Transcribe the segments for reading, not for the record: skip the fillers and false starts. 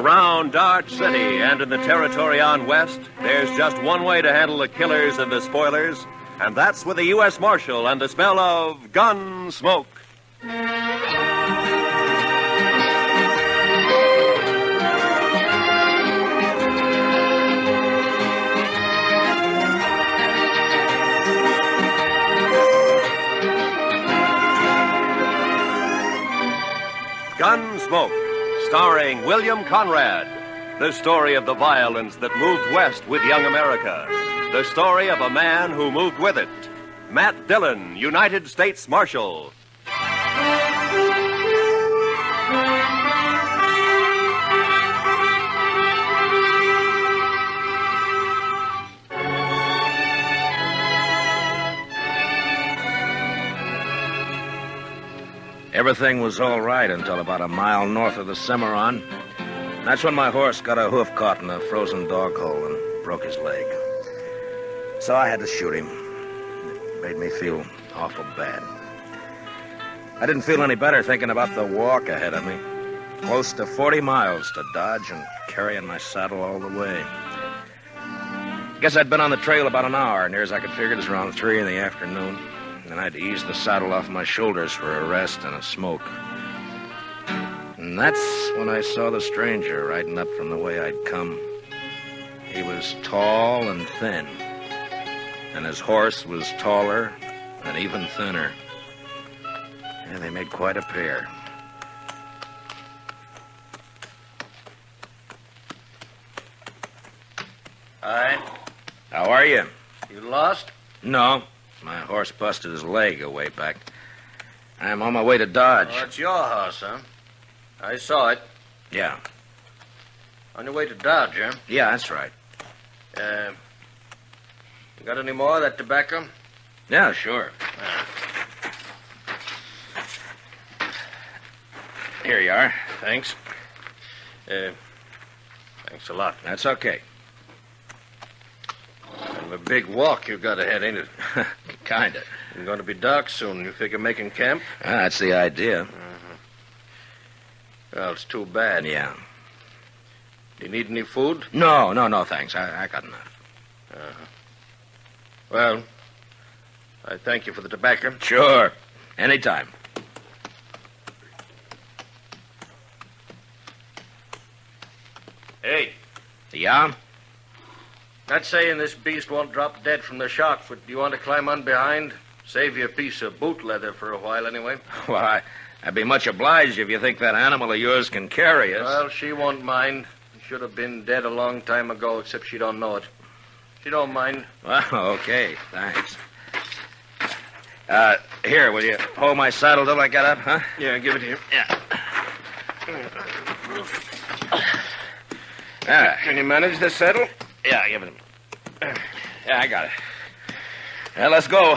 Around Dodge City and in the territory on West, there's just one way to handle the killers and the spoilers, and that's with a U.S. Marshal and the smell of Gunsmoke. Gunsmoke, starring William Conrad. The story of the violence that moved west with young America. The story of a man who moved with it. Matt Dillon, United States Marshal. Everything was all right until about a mile north of the Cimarron. That's when my horse got a hoof caught in a frozen dog hole and broke his leg. So I had to shoot him. It made me feel awful bad. I didn't feel any better thinking about the walk ahead of me. Close to 40 miles to Dodge and carrying my saddle all the way. Guess I'd been on the trail about an hour, near as I could figure it was around 3 in the afternoon. And I had to ease the saddle off my shoulders for a rest and a smoke. And that's when I saw the stranger riding up from the way I'd come. He was tall and thin, and his horse was taller and even thinner. And they made quite a pair. Hi. How are you? You lost? No. My horse busted his leg away back. I'm on my way to Dodge. Oh, it's your horse, huh? I saw it. Yeah. On your way to Dodge, huh? Yeah, that's right. You got any more of that tobacco? Yeah, sure. Here you are. Thanks. Thanks a lot. That's okay. Kind of a big walk you got ahead, ain't it? Kinda. It's going to be dark soon. You figure making camp? That's the idea. Well, it's too bad. Yeah. Do you need any food? No, thanks. I got enough. Well, I thank you for the tobacco. Sure. Anytime. Hey. Yeah? Not saying this beast won't drop dead from the shock, but do you want to climb on behind? Save you a piece of boot leather for a while, anyway. Well, I'd be much obliged if you think that animal of yours can carry us. Well, she won't mind. She should have been dead a long time ago, except she don't know it. She don't mind. Well, okay. Thanks. Here, will you hold my saddle till I get up, huh? Yeah, give it here. Yeah. All right. Can you manage the saddle? Yeah, give it him. Yeah, I got it. Well, let's go.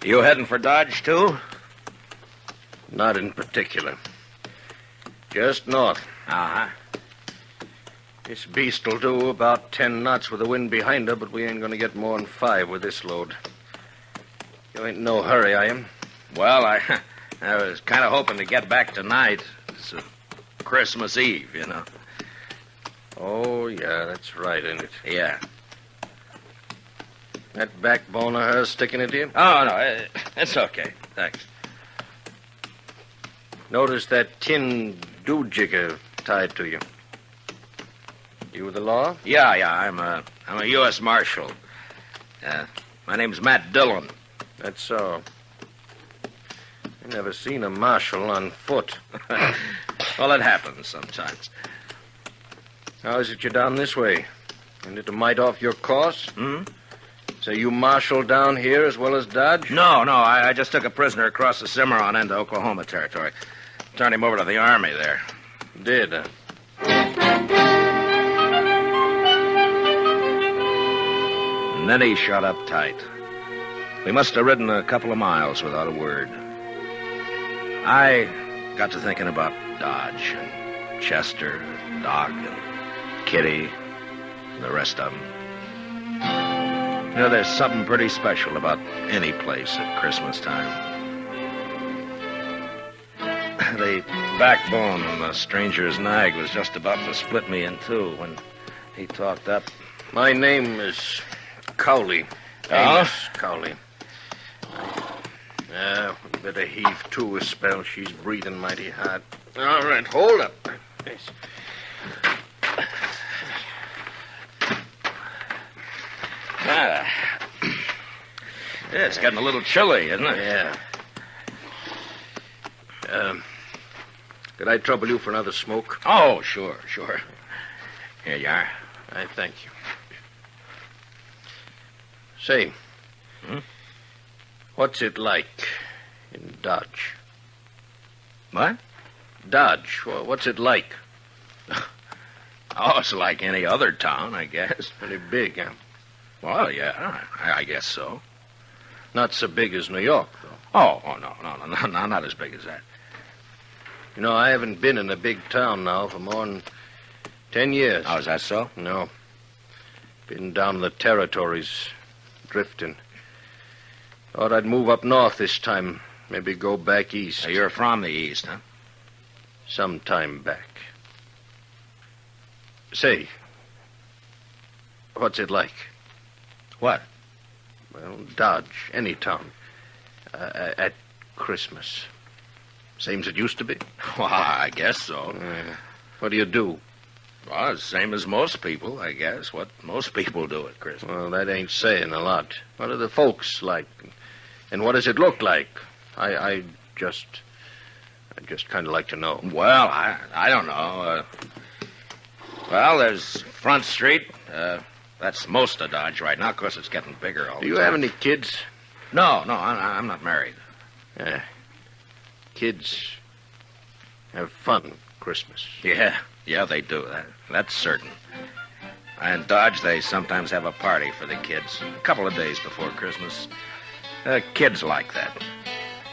You heading for Dodge, too? Not in particular. Just north. Uh-huh. This beast will do about 10 knots with the wind behind her, but we ain't going to get more than 5 with this load. You ain't in no hurry, are you? Well, I was kind of hoping to get back tonight. It's Christmas Eve, you know. Oh, yeah, that's right, ain't it? Yeah. That backbone of hers sticking into you? Oh, no, it's okay. Thanks. Notice that tin do-jigger tied to you. You with the law? Yeah, I'm a U.S. Marshal. My name's Matt Dillon. That's so. I never seen a marshal on foot. Well, it happens sometimes. How is it you're down this way? Ain't it a mite off your course? Hmm? So you marshal down here as well as Dodge? No, I just took a prisoner across the Cimarron into Oklahoma territory. Turned him over to the Army there. Did, huh? And then he shut up tight. We must have ridden a couple of miles without a word. I got to thinking about Dodge and Chester, Doc, and Kitty, and the rest of them. You know, there's something pretty special about any place at Christmas time. the backbone on the stranger's nag was just about to split me in two when he talked up. My name is Cowley. Oh? Amos Cowley. We better heave to a spell. She's breathing mighty hard. All right, hold up. Yes. Ah. Yeah, it's getting a little chilly, isn't it? Yeah. Could I trouble you for another smoke? Oh, sure. Here you are. I thank you. Say, what's it like in Dodge? What? Dodge. What's it like? Oh, it's like any other town, I guess. Pretty big, huh? Well, yeah, I guess so. Not so big as New York, though. Oh, no, not as big as that. You know, I haven't been in a big town now for more than 10 years. Oh, is that so? No. Been down in the territories, drifting. Thought I'd move up north this time. Maybe go back east. So you're from the east, huh? Some time back. Say, what's it like? What? Well, Dodge, any town. At Christmas. Same as it used to be? Well, I guess so. What do you do? Well, the same as most people, I guess. What most people do at Christmas. Well, that ain't saying a lot. What are the folks like? And what does it look like? I just kind of like to know. Well, I don't know. Well, there's Front Street. That's most of Dodge right now. Of course, it's getting bigger all the time. Do you have any kids? No, I'm not married. Kids have fun Christmas. Yeah, they do. That's certain. In Dodge, they sometimes have a party for the kids a couple of days before Christmas. Kids like that.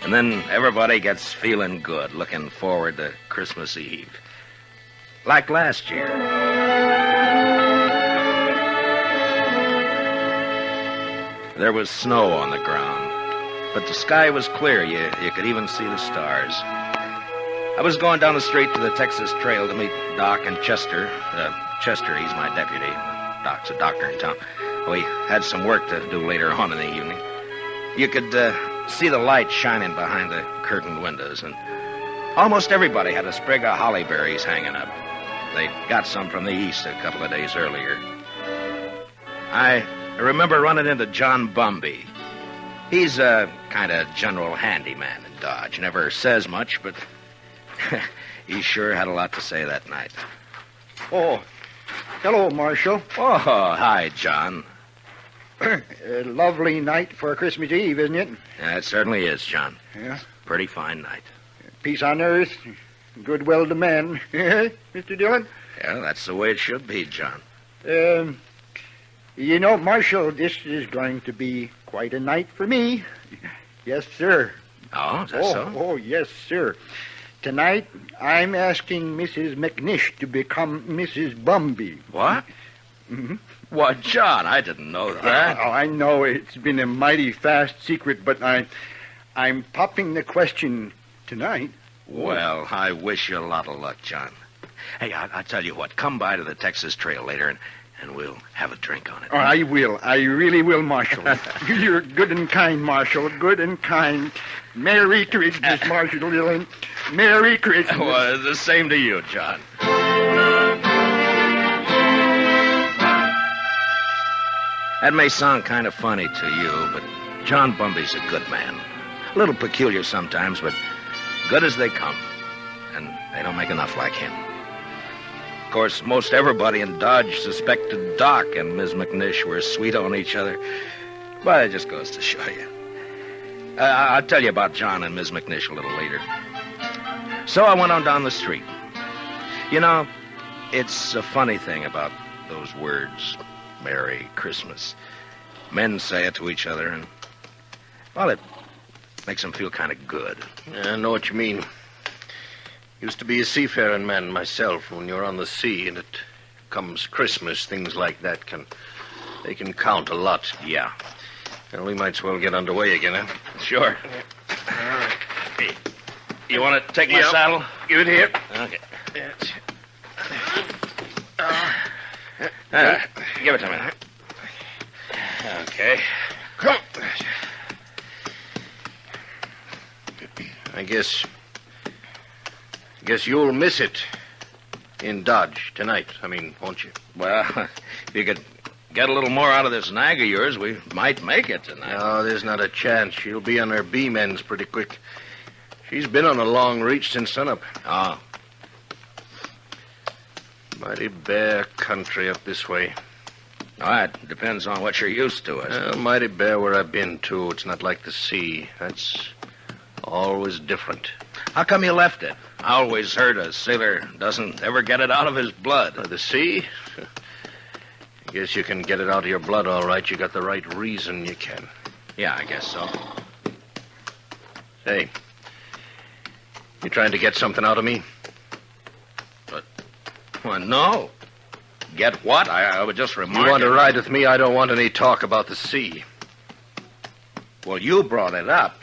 And then everybody gets feeling good, looking forward to Christmas Eve. Like last year. There was snow on the ground, but the sky was clear. You could even see the stars. I was going down the street to the Texas Trail to meet Doc and Chester. Chester, he's my deputy. Doc's a doctor in town. We had some work to do later on in the evening. You could see the light shining behind the curtained windows, and almost everybody had a sprig of holly berries hanging up. They got some from the east a couple of days earlier. I remember running into John Bumby. He's a kind of general handyman in Dodge. Never says much, but he sure had a lot to say that night. Oh, hello, Marshal. Oh, hi, John. A lovely night for Christmas Eve, isn't it? Yeah, it certainly is, John. Yeah. Pretty fine night. Peace on earth, goodwill to men. Mr. Dillon? Yeah, that's the way it should be, John. You know, Marshal, this is going to be quite a night for me. Yes, sir. Oh, is that so? Oh, yes, sir. Tonight, I'm asking Mrs. McNish to become Mrs. Bumby. What? Mm-hmm. What, John? I didn't know that. Oh, I know it's been a mighty fast secret, but I'm popping the question tonight. Well, I wish you a lot of luck, John. Hey, I'll tell you what. Come by to the Texas Trail later, and we'll have a drink on it. Oh, I will. I really will, Marshal. You're good and kind, Marshal. Good and kind. Merry Christmas, Marshal Dillon. Merry Christmas. Well, the same to you, John. That may sound kind of funny to you, but John Bumby's a good man. A little peculiar sometimes, but good as they come. And they don't make enough like him. Of course, most everybody in Dodge suspected Doc and Ms. McNish were sweet on each other. But it just goes to show you. I'll tell you about John and Ms. McNish a little later. So I went on down the street. You know, it's a funny thing about those words, Merry Christmas. Men say it to each other, and, well, it makes them feel kind of good. Yeah, I know what you mean. Used to be a seafaring man myself. When you're on the sea and it comes Christmas, things like that they can count a lot. Yeah. Well, we might as well get underway again, huh? Sure. All right. Hey. You want to take my saddle? Give it here. Okay. That's Give it to me. Okay. Come. I guess you'll miss it in Dodge tonight. Won't you? Well, if you could get a little more out of this nag of yours, we might make it tonight. No, there's not a chance. She'll be on her beam ends pretty quick. She's been on a long reach since sunup. Oh. Mighty bare country up this way. All right. Depends on what you're used to. Well, mighty bare where I've been, too. It's not like the sea. That's always different. How come you left it? I always heard a sailor doesn't ever get it out of his blood. The sea? I guess you can get it out of your blood, all right. You got the right reason you can. Yeah, I guess so. Hey, you trying to get something out of me? Well, no. Get what? I would just remark. You want to ride with me? I don't want any talk about the sea. Well, you brought it up.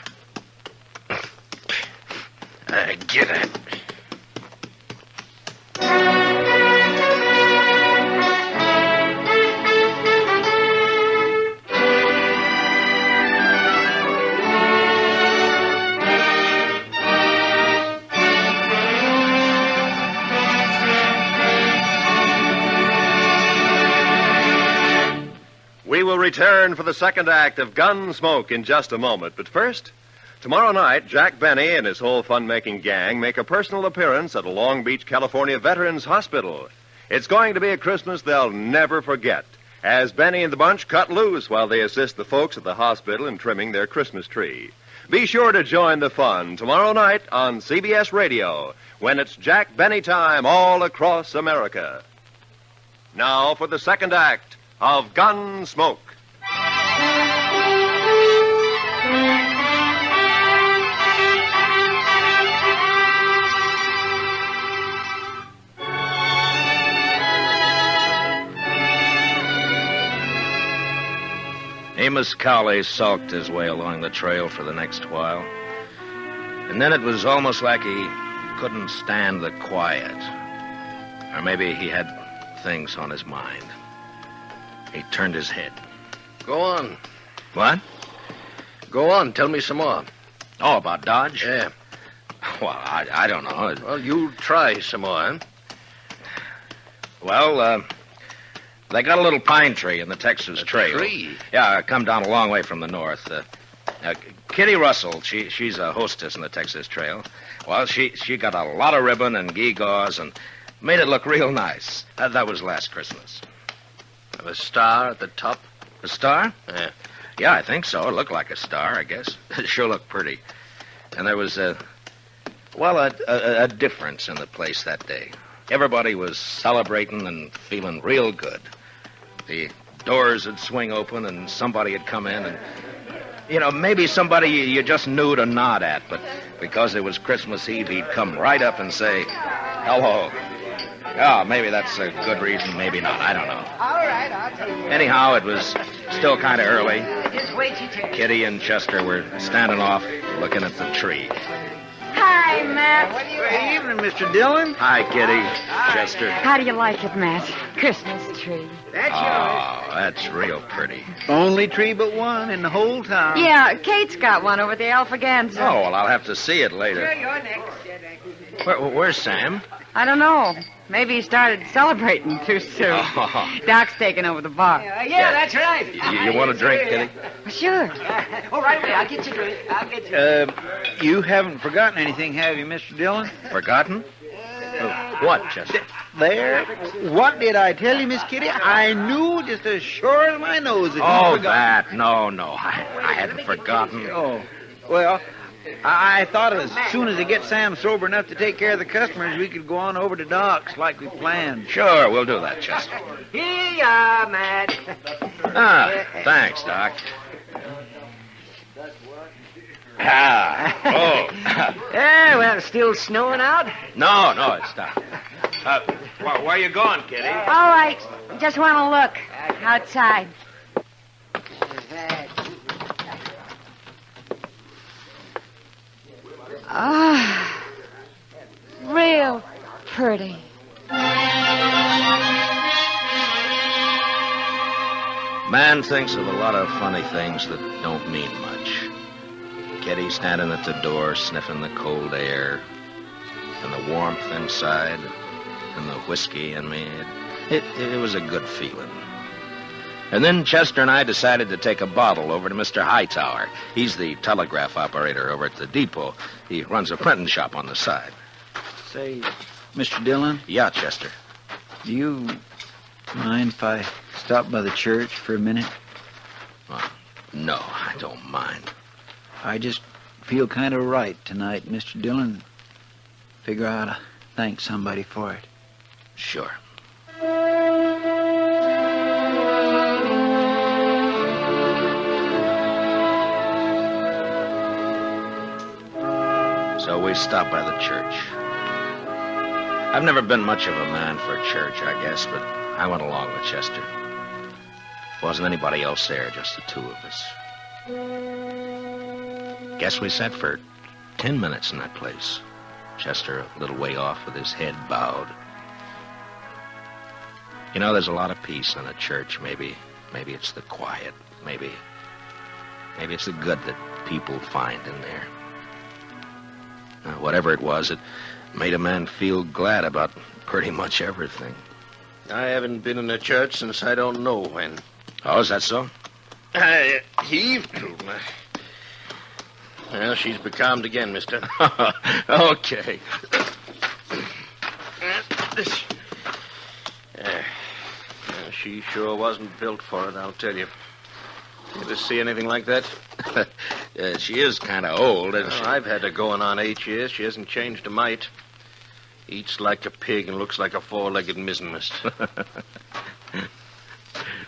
Get it. We will return for the second act of Gunsmoke in just a moment. But first, tomorrow night, Jack Benny and his whole fun-making gang make a personal appearance at a Long Beach, California Veterans Hospital. It's going to be a Christmas they'll never forget, as Benny and the bunch cut loose while they assist the folks at the hospital in trimming their Christmas tree. Be sure to join the fun tomorrow night on CBS Radio, when it's Jack Benny time all across America. Now for the second act of Gunsmoke. Amos Cowley sulked his way along the trail for the next while. And then it was almost like he couldn't stand the quiet. Or maybe he had things on his mind. He turned his head. Go on. What? Go on. Tell me some more. Oh, about Dodge? Yeah. Well, I don't know. Well, you try some more, huh? Well, they got a little pine tree in the Texas Trail. Tree? Yeah, come down a long way from the north. Kitty Russell, she's a hostess in the Texas Trail. Well, she got a lot of ribbon and gewgaws and made it look real nice. That was last Christmas. A star at the top? A star? Yeah. Yeah, I think so. It looked like a star, I guess. It sure looked pretty. And there was a difference in the place that day. Everybody was celebrating and feeling real good. The doors would swing open and somebody had come in and, maybe somebody you just knew to nod at, but because it was Christmas Eve, he'd come right up and say, hello. Oh, maybe that's a good reason, maybe not. I don't know. All right, I'll tell you. Anyhow, it was still kind of early. Just wait your turn. Kitty and Chester were standing off looking at the tree. Hi, Matt. Good evening, Mr. Dillon. Hi, Kitty. Chester. How do you like it, Matt? Christmas tree. That's Oh, that's real pretty. Only tree but one in the whole town. Yeah, Kate's got one over the Alphaganza. Oh, well, I'll have to see it later. yours. You're next. Where's Sam? I don't know. Maybe he started celebrating too soon. Oh. Doc's taking over the bar. Yeah, that's right. You want a drink, Kitty? Sure. Oh, right away. I'll get you a drink. I'll get you. You haven't forgotten anything, have you, Mr. Dillon? Forgotten? What, Chester? There. What did I tell you, Miss Kitty? I knew just as sure as my nose that you Oh, forgot. that. No. I hadn't forgotten. Oh, well, I thought as soon as they get Sam sober enough to take care of the customers, we could go on over to Doc's like we planned. Sure, we'll do that, Chester. Here you are, Matt. Thanks, Doc. Oh. Yeah, well, it's still snowing out. No, it's not. Where are you going, Kitty? All right. Just want to look outside. Ah, real pretty. Man thinks of a lot of funny things that don't mean much. Kitty standing at the door, sniffing the cold air, and the warmth inside, and the whiskey in me. It was a good feeling. And then Chester and I decided to take a bottle over to Mr. Hightower. He's the telegraph operator over at the depot. He runs a printing shop on the side. Say, Mr. Dillon? Yeah, Chester. Do you mind if I stop by the church for a minute? No, I don't mind. I just feel kind of right tonight, Mr. Dillon. Figure I ought to thank somebody for it. Sure. So we stopped by the church. I've never been much of a man for church, I guess, but I went along with Chester. Wasn't anybody else there, just the two of us. Guess we sat for 10 minutes in that place. Chester a little way off with his head bowed. You know, there's a lot of peace in a church. Maybe it's the quiet. Maybe it's the good that people find in there. Whatever it was, it made a man feel glad about pretty much everything. I haven't been in a church since I don't know when. Oh, is that so? I heaved to my... Well, she's becalmed again, mister. Okay. She sure wasn't built for it, I'll tell you. You ever see anything like that? She is kind of old, isn't she? I've had her going on 8 years. She hasn't changed a mite. Eats like a pig and looks like a four-legged mizzenmast.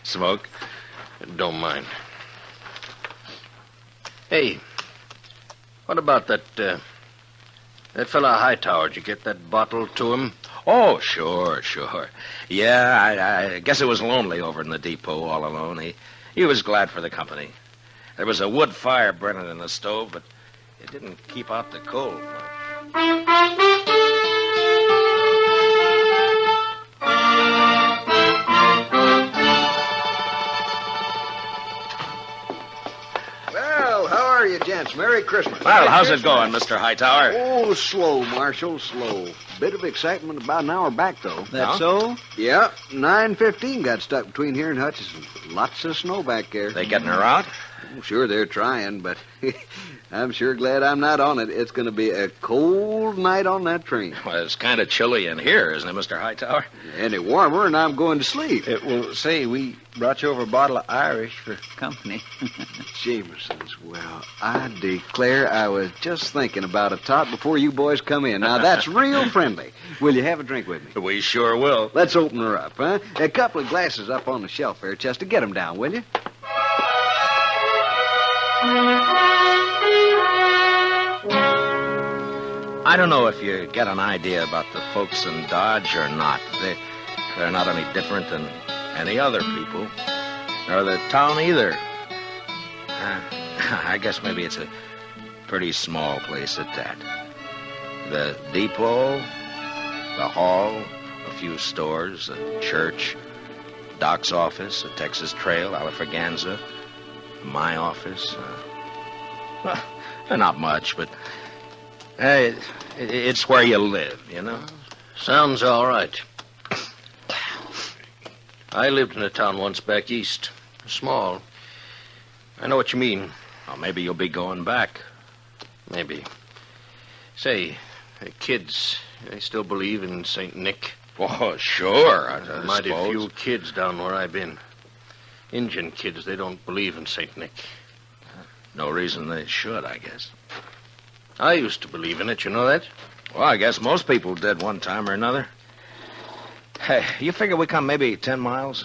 Smoke? Don't mind. Hey, what about that fella Hightower? Did you get that bottle to him? Oh, sure. Yeah, I guess it was lonely over in the depot all alone. He was glad for the company. There was a wood fire burning in the stove, but it didn't keep out the cold. Well, how are you, gents? Merry Christmas. Well, how's it going, Mr. Hightower? Oh, slow, Marshal, slow. Bit of excitement about an hour back, though. That so? Yeah, 9:15 got stuck between here and Hutchinson. Lots of snow back there. They getting her out? Oh, sure, they're trying, but I'm sure glad I'm not on it. It's going to be a cold night on that train. Well, it's kind of chilly in here, isn't it, Mr. Hightower? Any warmer, and I'm going to sleep. Well, say, we brought you over a bottle of Irish for company. Jameson's. Well, I declare I was just thinking about a tot before you boys come in. Now, that's real friendly. Will you have a drink with me? We sure will. Let's open her up, huh? A couple of glasses up on the shelf there, Chester. Get them down, will you? I don't know if you get an idea about the folks in Dodge or not. They're not any different than any other people, or the town either. I guess maybe it's a pretty small place at that. The depot, the hall, a few stores, a church, Doc's office, a Texas Trail, Alafraganza, my office. Not much, but it's where you live, you know? Sounds all right. I lived in a town once back east. Small. I know what you mean. Well, maybe you'll be going back. Maybe. Say, kids, they still believe in St. Nick? Oh, sure, I Mighty suppose. few kids down where I've been. Indian kids, they don't believe in St. Nick. No reason they should, I guess. I used to believe in it, you know that? Well, I guess most people did one time or another. Hey, you figure we come maybe 10 miles?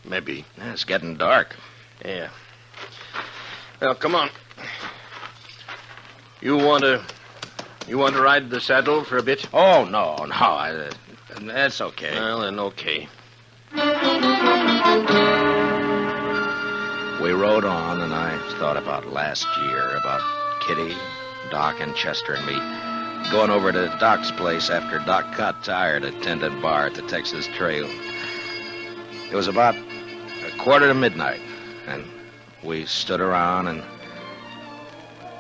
Maybe. Yeah, it's getting dark. Yeah. Well, come on. You want to ride the saddle for a bit? Oh, no. That's okay. Well, then, okay. We rode on, and I thought about last year, about Kitty, Doc, and Chester and me. going over to Doc's place after Doc got tired at Tendon Bar at the Texas Trail. It was about 1:45, and we stood around and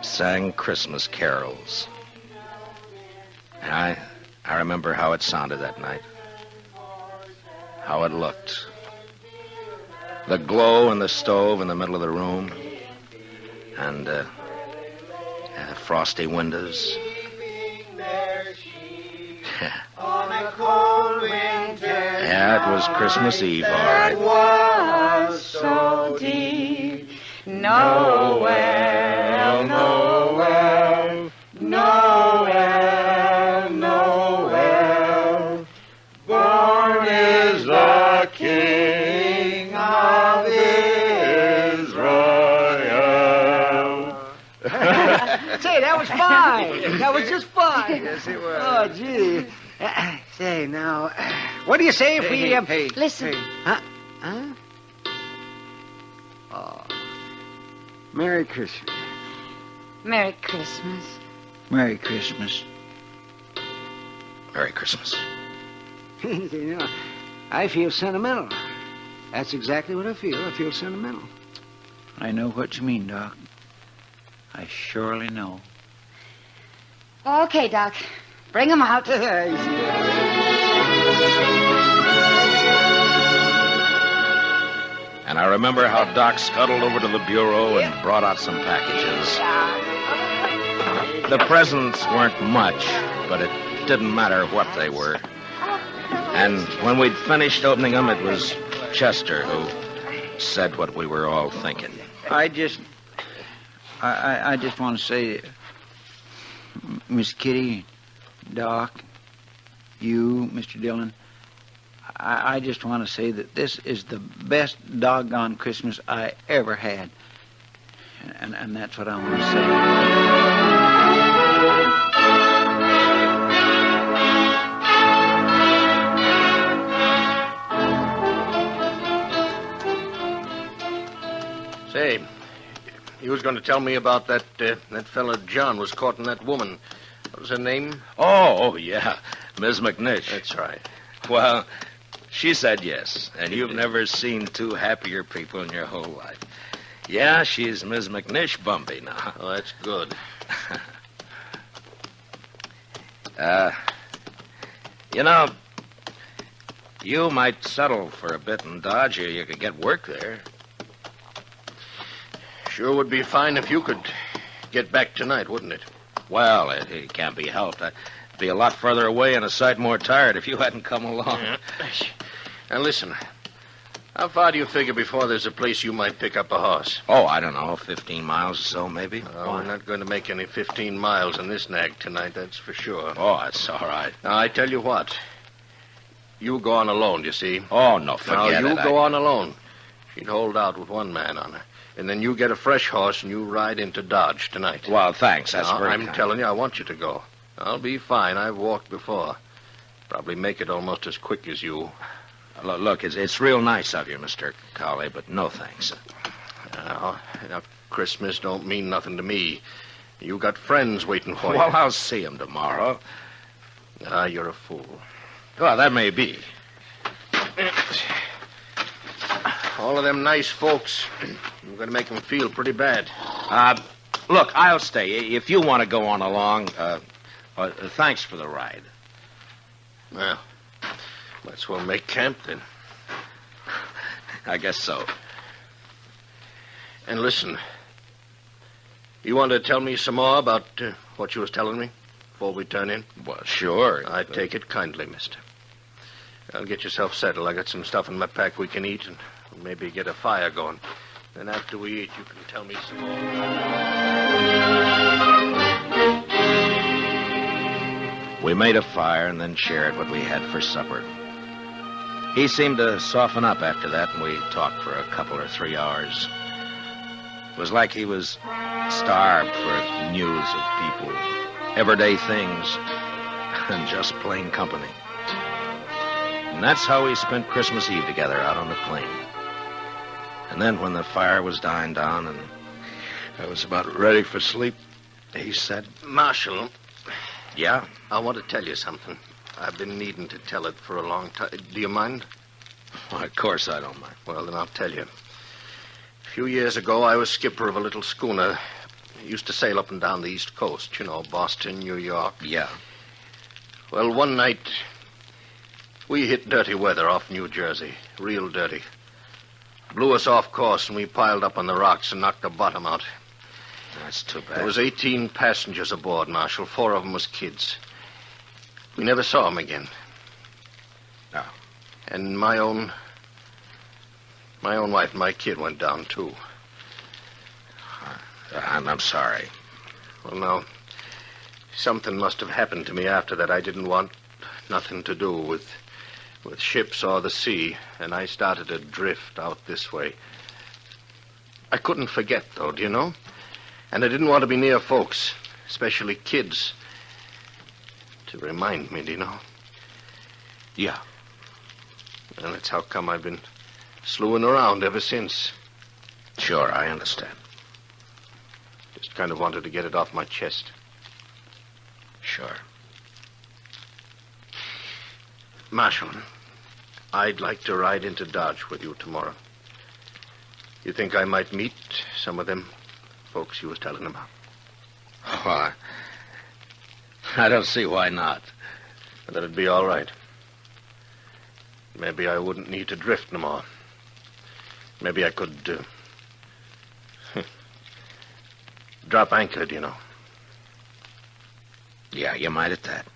sang Christmas carols. And I remember how it sounded that night, how it looked. The glow in the stove in the middle of the room, and frosty windows. Yeah, it was Christmas Eve, all right. Was so deep. Noel, Noel, Noel, Noel. Born is the King of Israel. Say, that was fine. That was just fine. Yes, it was. Oh, gee. Say, now, what do you say if we... Listen. Huh? Oh. Merry Christmas. Merry Christmas. Merry Christmas. Merry Christmas. You know, I feel sentimental. That's exactly what I feel. I feel sentimental. I know what you mean, Doc. I surely know. Okay, Doc. Bring him out. And I remember how Doc scuttled over to the bureau and brought out some packages. The presents weren't much, but it didn't matter what they were. And when we'd finished opening them, it was Chester who said what we were all thinking. I just want to say, Miss Kitty, Doc, you, Mr. Dillon, I just want to say that this is the best doggone Christmas I ever had. And that's what I want to say. Say, you was going to tell me about that fella John was courting that woman. What was her name? Oh, yeah, Ms. McNish. That's right. Well, she said yes, and you've never seen two happier people in your whole life. Yeah, she's Ms. McNish Bumpy now. Oh, that's good. You know, you might settle for a bit in Dodge, or you could get work there. Sure would be fine if you could get back tonight, wouldn't it? Well, it can't be helped. I'd be a lot further away and a sight more tired if you hadn't come along. Yeah. Now, listen. How far do you figure before there's a place you might pick up a horse? Oh, I don't know, 15 miles or so, maybe. Oh, we're not going to make any 15 miles in this nag tonight, that's for sure. Oh, that's all right. Now, I tell you what. You go on alone, you see. Oh, no, forget it. Now, you go on alone. She'd hold out with one man on her. And then you get a fresh horse and you ride into Dodge tonight. Well, thanks. That's very I'm kind. telling you, I want you to go. I'll be fine. I've walked before. Probably make it almost as quick as you. Look, it's real nice of you, Mr. Cowley, but no thanks. Now, Christmas don't mean nothing to me. You got friends waiting for you. Well, I'll see him tomorrow. You're a fool. Well, that may be. All of them nice folks. I'm going to make them feel pretty bad. Look, I'll stay. If you want to go on along, thanks for the ride. Well, might as well make camp then. I guess so. And listen, you want to tell me some more about what you was telling me before we turn in? Well, sure. I take it kindly, mister. I'll get yourself settled. I got some stuff in my pack we can eat and maybe get a fire going. Then after we eat, you can tell me some more. We made a fire and then shared what we had for supper. He seemed to soften up after that, and we talked for a couple or 3 hours. It was like he was starved for news of people, everyday things, and just plain company. And that's how we spent Christmas Eve together out on the plain. And then when the fire was dying down and I was about ready for sleep, he said, Marshal, Yeah? I want to tell you something. I've been needing to tell it for a long time. Do you mind? Why, of course I don't mind. Well, then I'll tell you. A few years ago, I was skipper of a little schooner. I used to sail up and down the East Coast, Boston, New York. Yeah. Well, one night, we hit dirty weather off New Jersey. Real dirty. Blew us off course, and we piled up on the rocks and knocked the bottom out. That's too bad. There was 18 passengers aboard, Marshal. 4 of them was kids. We never saw them again. No. And my own wife and my kid went down, too. I'm sorry. Well, now, something must have happened to me after that. I didn't want nothing to do with ships or the sea, and I started to drift out this way. I couldn't forget, though, do you know? And I didn't want to be near folks, especially kids, to remind me, do you know? Yeah. And that's how come I've been slewing around ever since. Sure, I understand. Just kind of wanted to get it off my chest. Sure. Marshal, I'd like to ride into Dodge with you tomorrow. You think I might meet some of them folks you was telling about? Oh, I don't see why not. That'd be all right. Maybe I wouldn't need to drift no more. Maybe I could drop anchor, do you know? Yeah, you might at that.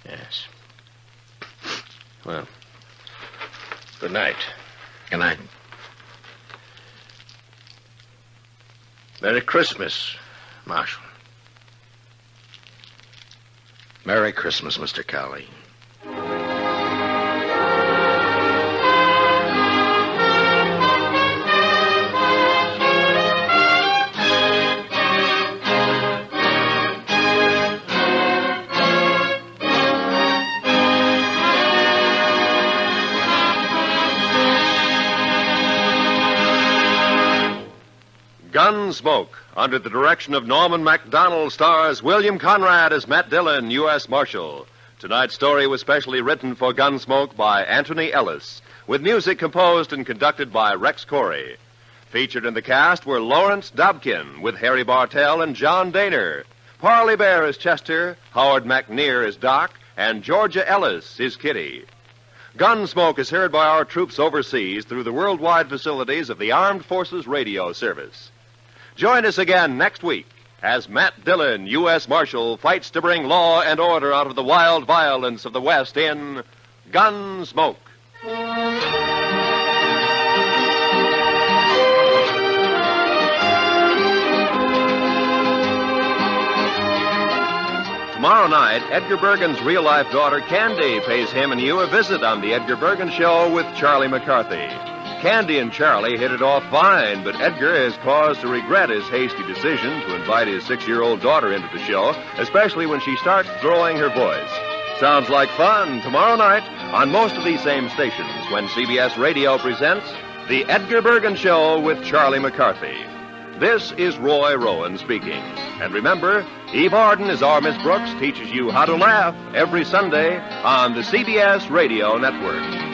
Yes. Well, good night. Good night. Merry Christmas, Marshal. Merry Christmas, Mr. Cowley. Gunsmoke, under the direction of Norman MacDonald, stars William Conrad as Matt Dillon, U.S. Marshal. Tonight's story was specially written for Gunsmoke by Anthony Ellis, with music composed and conducted by Rex Corey. Featured in the cast were Lawrence Dobkin, with Harry Bartell and John Daner. Parley Bear as Chester, Howard McNear as Doc, and Georgia Ellis is Kitty. Gunsmoke is heard by our troops overseas through the worldwide facilities of the Armed Forces Radio Service. Join us again next week as Matt Dillon, U.S. Marshal, fights to bring law and order out of the wild violence of the West in Gunsmoke. Tomorrow night, Edgar Bergen's real-life daughter, Candy, pays him and you a visit on The Edgar Bergen Show with Charlie McCarthy. Candy and Charlie hit it off fine, but Edgar has cause to regret his hasty decision to invite his 6-year-old daughter into the show, especially when she starts throwing her voice. Sounds like fun tomorrow night on most of these same stations when CBS Radio presents The Edgar Bergen Show with Charlie McCarthy. This is Roy Rowan speaking. And remember, Eve Arden, as our Miss Brooks, teaches you how to laugh every Sunday on the CBS Radio Network.